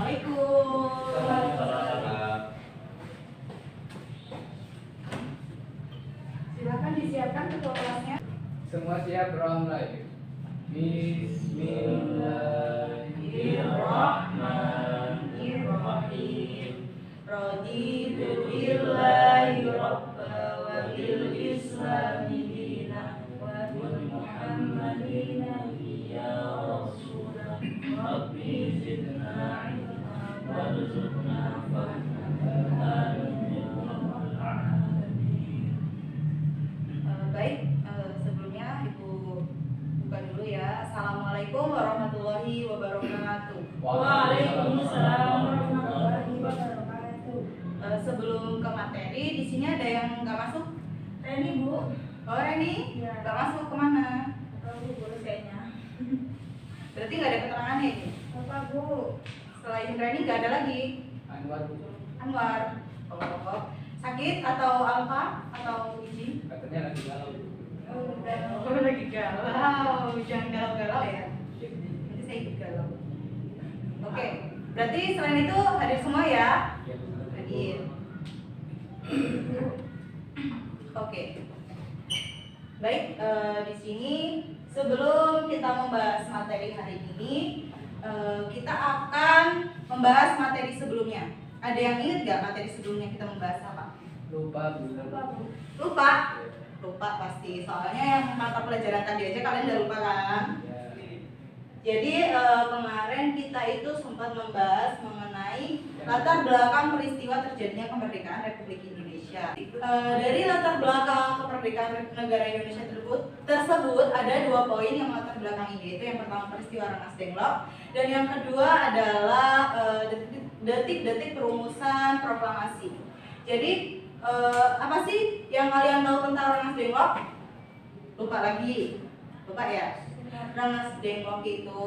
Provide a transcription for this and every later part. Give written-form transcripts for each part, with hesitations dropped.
Assalamualaikum. Silakan disiapkan ketua kelasnya. Semua siap mulai. Bismillahirrahmanirrahim. Raditu billahi rabba wa bil islami dina wa bil muhammadin nabiyya rasulah. Rabbi zidna ilma warzuqna fahma. Amin ya rabbal alamin. Baik, sebelumnya Ibu buka dulu ya. Assalamualaikum warahmatullahi wabarakatuh. Waalaikumsalam warahmatullahi wabarakatuh. Sebelum ke materi, di sini ada yang nggak masuk? Reni, Bu. Oh, Reni? Iya. Nggak masuk kemana? Tahu Bu guru kayaknya. Berarti nggak ada keterangannya ini? Apa, Bu? Selain Reni nggak ada lagi? Anwar Anwar. Oh, sakit atau apa? Atau izin? katanya lagi galau. Oh, lagi galau. Jangan galau-galau ya. Nanti saya ikut galau. Oke, berarti selain itu hadir semua ya? Hadir. Oke. Baik, di sini sebelum kita membahas materi hari ini, kita akan membahas materi sebelumnya. Ada yang ingat nggak materi sebelumnya kita membahas apa? Lupa Bu. Lupa? Lupa pasti. Soalnya yang mata pelajaran tadi aja kalian udah lupa kan? Ya. Jadi kemarin kita itu sempat membahas mengenai latar belakang peristiwa terjadinya kemerdekaan Republik Indonesia. Dari latar belakang kemerdekaan negara Indonesia tersebut ada 2 poin yang latar belakang ini, yaitu yang pertama peristiwa Rengas Dengklok dan yang kedua adalah detik-detik perumusan proklamasi. Jadi apa sih yang kalian tahu tentang Rengas Dengklok? Lupa lagi, lupa ya? Rengas Dengklok itu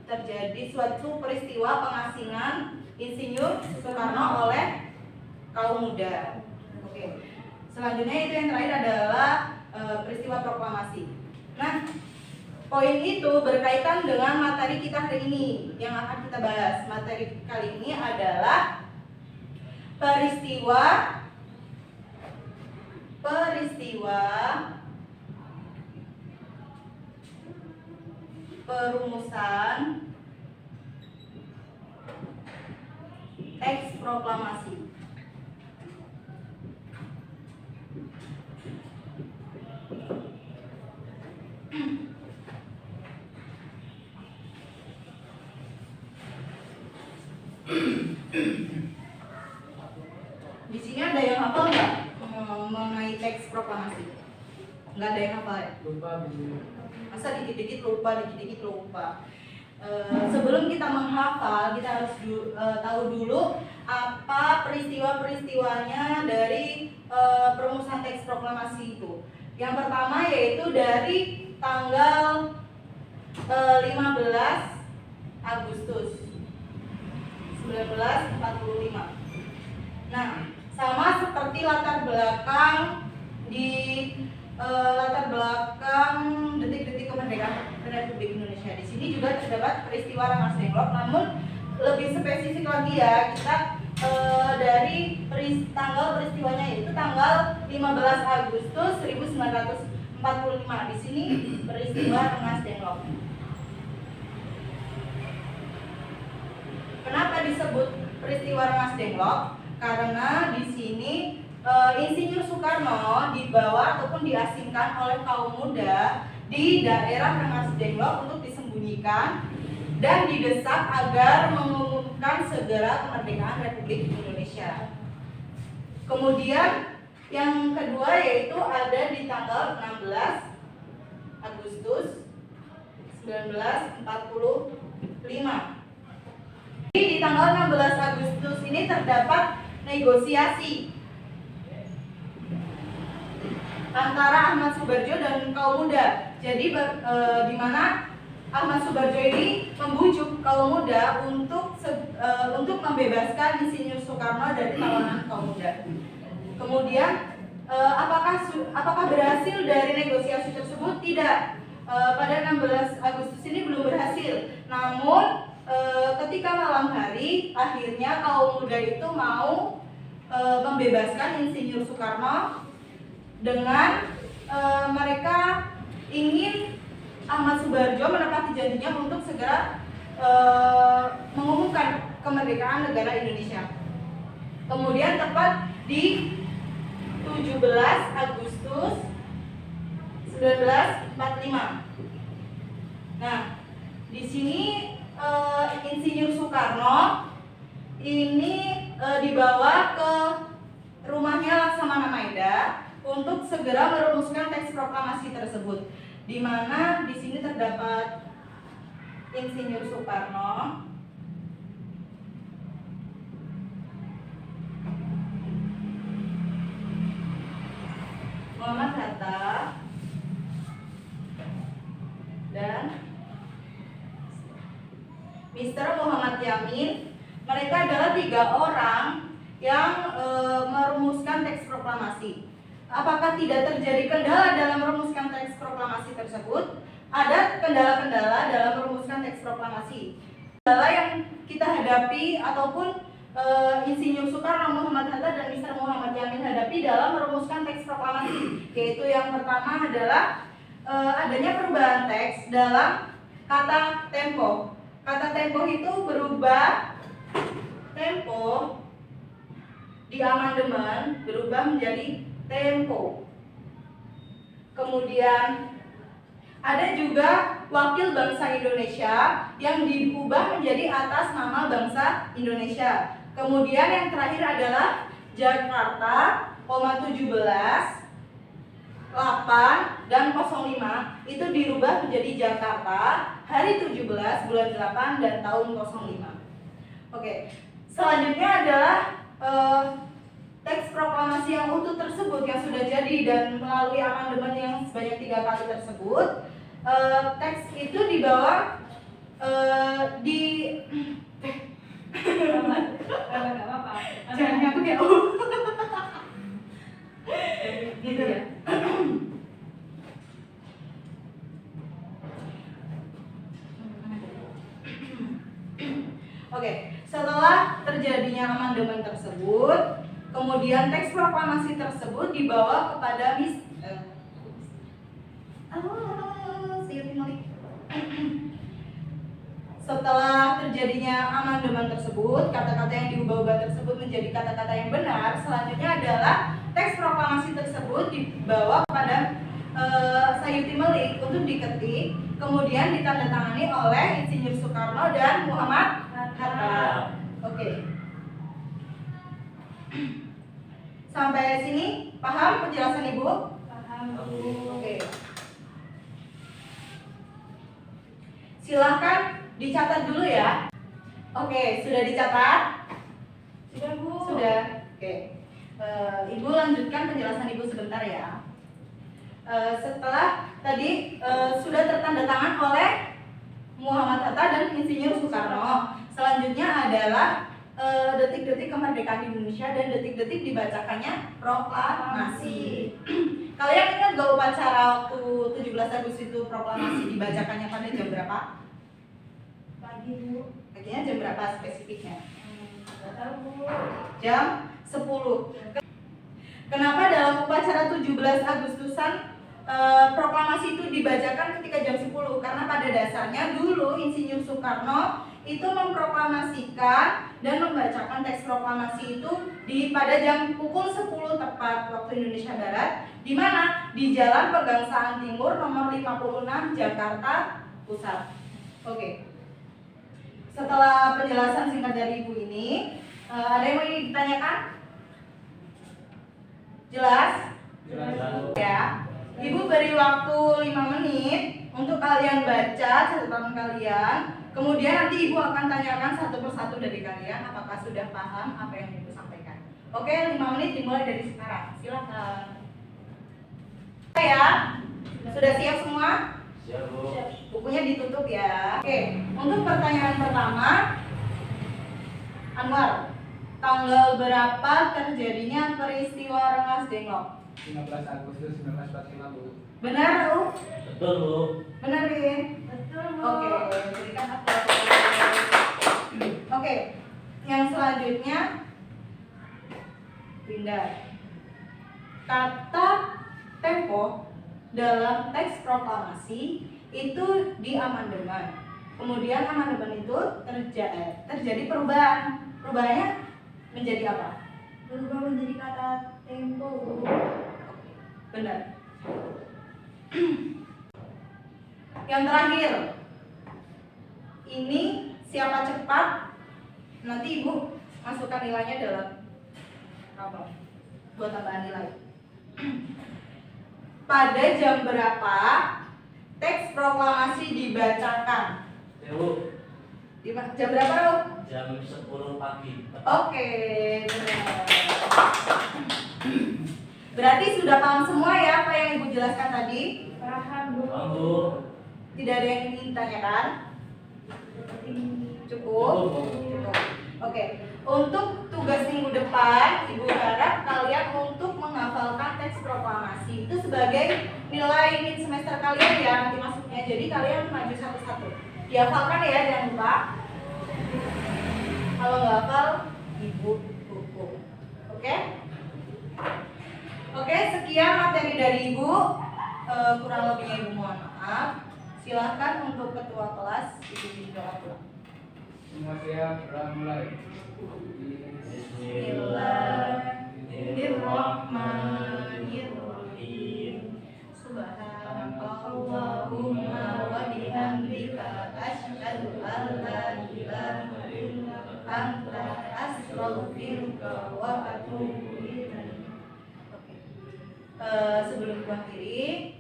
terjadi suatu peristiwa pengasingan Insinyur Soekarno oleh kaum muda. Oke. Selanjutnya itu yang terakhir adalah peristiwa proklamasi. Nah, poin itu berkaitan dengan materi kita hari ini yang akan kita bahas. Materi kali ini adalah peristiwa perumusan teks proklamasi. Di sini ada yang hafal nggak mengenai teks proklamasi? Nggak ada yang hafal ya? Lupa Bu. Masa dikit-dikit lupa, dikit-dikit lupa. Sebelum kita menghafal, kita harus tahu dulu apa peristiwa-peristiwanya dari perumusan teks proklamasi itu. Yang pertama yaitu dari tanggal 15 Agustus 1945. Nah, sama seperti latar belakang di latar belakang detik-detik kemerdekaan Republik Indonesia. Di sini juga terdapat peristiwa Rengas Dengklok, namun lebih spesifik lagi ya, kita dari tanggal peristiwanya itu tanggal 15 Agustus 1945. Di sini peristiwa Rengas Dengklok. Kenapa disebut peristiwa Rengas Dengklok? Karena di sini Insinyur Soekarno dibawa ataupun diasingkan oleh kaum muda di daerah Rengas Dengklok untuk disembunyikan dan didesak agar mengumumkan segera kemerdekaan Republik Indonesia. Kemudian yang kedua yaitu ada di tanggal 16 Agustus 1945. Di tanggal 16 Agustus ini terdapat negosiasi antara Ahmad Subarjo dan kaum muda. Jadi di mana Ahmad Subarjo ini membujuk kaum muda untuk membebaskan Insinyur Soekarno dari tawanan kaum muda. Kemudian apakah berhasil dari negosiasi tersebut? Tidak. Pada 16 Agustus ini belum berhasil. Namun ketika malam hari akhirnya kaum muda itu mau membebaskan Insinyur Soekarno dengan mereka ingin Ahmad Subarjo menepati janjinya untuk segera mengumumkan kemerdekaan negara Indonesia. Kemudian tepat di 17 Agustus 1945. Nah, di sini Insinyur Soekarno ini dibawa ke rumahnya Laksamana Maeda untuk segera merumuskan teks proklamasi tersebut, di mana di sini terdapat Insinyur Soekarno, Muhammad Hatta, dan Mr. Muhammad Yamin. Mereka adalah 3 orang yang merumuskan teks proklamasi. Apakah tidak terjadi kendala dalam merumuskan teks proklamasi tersebut? Ada kendala-kendala dalam merumuskan teks proklamasi. Kendala yang kita hadapi ataupun Insinyur Soekarno, Muhammad Hatta, dan Mr. Muhammad Yamin hadapi dalam merumuskan teks proklamasi, yaitu yang pertama adalah adanya perubahan teks dalam kata tempo. Kata tempo itu berubah, tempo di amandemen berubah menjadi tempo. Kemudian ada juga wakil bangsa Indonesia yang diubah menjadi atas nama bangsa Indonesia. Kemudian yang terakhir adalah Jakarta, 17, 8 dan 05 itu dirubah menjadi Jakarta hari 17 bulan 8 dan tahun 05. Oke, selanjutnya adalah teks proklamasi yang utuh tersebut yang sudah jadi dan melalui amandemen yang sebanyak 3 kali tersebut. Teks itu dibawa di Nggak apa-apa. jangan nyambung ya. Gitu ya. Oke, setelah terjadinya amandemen tersebut, kemudian teks proklamasi tersebut dibawa kepada Setelah terjadinya amandemen tersebut, kata-kata yang diubah-ubah tersebut menjadi kata-kata yang benar. Selanjutnya adalah teks proklamasi tersebut dibawa kepada Sayuti Melik untuk diketik, kemudian ditandatangani oleh Insinyur Soekarno dan Muhammad Hatta. Oke. Sampai sini paham penjelasan Ibu? Paham, Bu. Oke. Silahkan dicatat dulu ya. Oke, sudah dicatat? Sudah, Bu. Sudah. Oke. Ibu lanjutkan penjelasan Ibu sebentar ya. Setelah tadi sudah tertanda tangan oleh Muhammad Hatta dan Insinyur Soekarno. Selanjutnya adalah detik-detik kemerdekaan Indonesia dan detik-detik dibacakannya proklamasi. Kalian ingat gak upacara waktu 17 Agustus itu proklamasi dibacakannya pada jam berapa? Pagi, Bu. Paginya jam berapa spesifiknya? Nggak tahu, Bu. Jam 10. Kenapa dalam upacara 17 Agustusan proklamasi itu dibacakan ketika jam 10? Karena pada dasarnya dulu Insinyur Soekarno itu memproklamasikan dan membacakan teks proklamasi itu pada jam pukul 10 tepat waktu Indonesia Barat, di mana di Jalan Pegangsaan Timur nomor 56 Jakarta Pusat. Oke. Setelah penjelasan singkat dari Ibu ini, ada yang mau ditanyakan? Jelas? Jelas. Ya. Ibu beri waktu 5 menit untuk kalian baca catatan kalian. Kemudian nanti Ibu akan tanyakan satu persatu dari kalian apakah sudah paham apa yang Ibu sampaikan. Oke, 5 menit dimulai dari sekarang. Silakan. Ya. Sudah siap semua? Siap, Bu. Bukunya ditutup ya. Oke, untuk pertanyaan pertama, Anwar, tanggal berapa terjadinya peristiwa Rengas Dengklok? 15 Agustus 1945, Bu. Benar, Bu? Betul, Bu. Benar, Rin? Betul, Bu. Oke, berikan aplaus. Oke, yang selanjutnya pindah. Kata tempo dalam teks proklamasi itu diamandemen. Kemudian amandemen itu terjadi perubahan. Perubahannya menjadi apa? Berubah menjadi kata tempo, Bu. Benar. Yang terakhir, ini siapa cepat, nanti Ibu masukkan nilainya dalam apa? Buat tambahan nilai. Pada jam berapa teks proklamasi dibacakan? Bu. Jam berapa, Bu? Jam 10 pagi. Oke, benar. Berarti sudah paham semua ya apa yang Ibu jelaskan tadi? Paham, Bu. Paham, Bu. Tidak ada yang ingin ditanyakan? Cukup? Cukup. Oke. Untuk tugas minggu depan, Ibu harap kalian untuk menghafalkan teks proklamasi itu sebagai nilai mid semester kalian ya nanti masuknya. Jadi kalian maju satu-satu. Dihafalkan ya, jangan lupa. Kalau nggak hafal, Ibu hukum. Oke? Oke, sekian materi dari Ibu. Kurang lebihnya Ibu mohon maaf. Silakan untuk ketua kelas Ibu doa pulang. Semua siap, mulai. Bismillahirrahmanirrahim. Subhanakallahumma wa bihamdika asyhadu an la ilaha illa anta astaghfiruka wa atubu ilaik. Oke. Sebelum Ibu akhiri,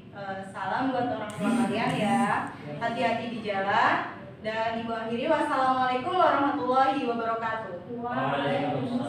salam buat orang tua kalian ya. Hati-hati di jalan. Dan Ibu akhiri, wassalamualaikum warahmatullahi wabarakatuh. Waalaikumsalam.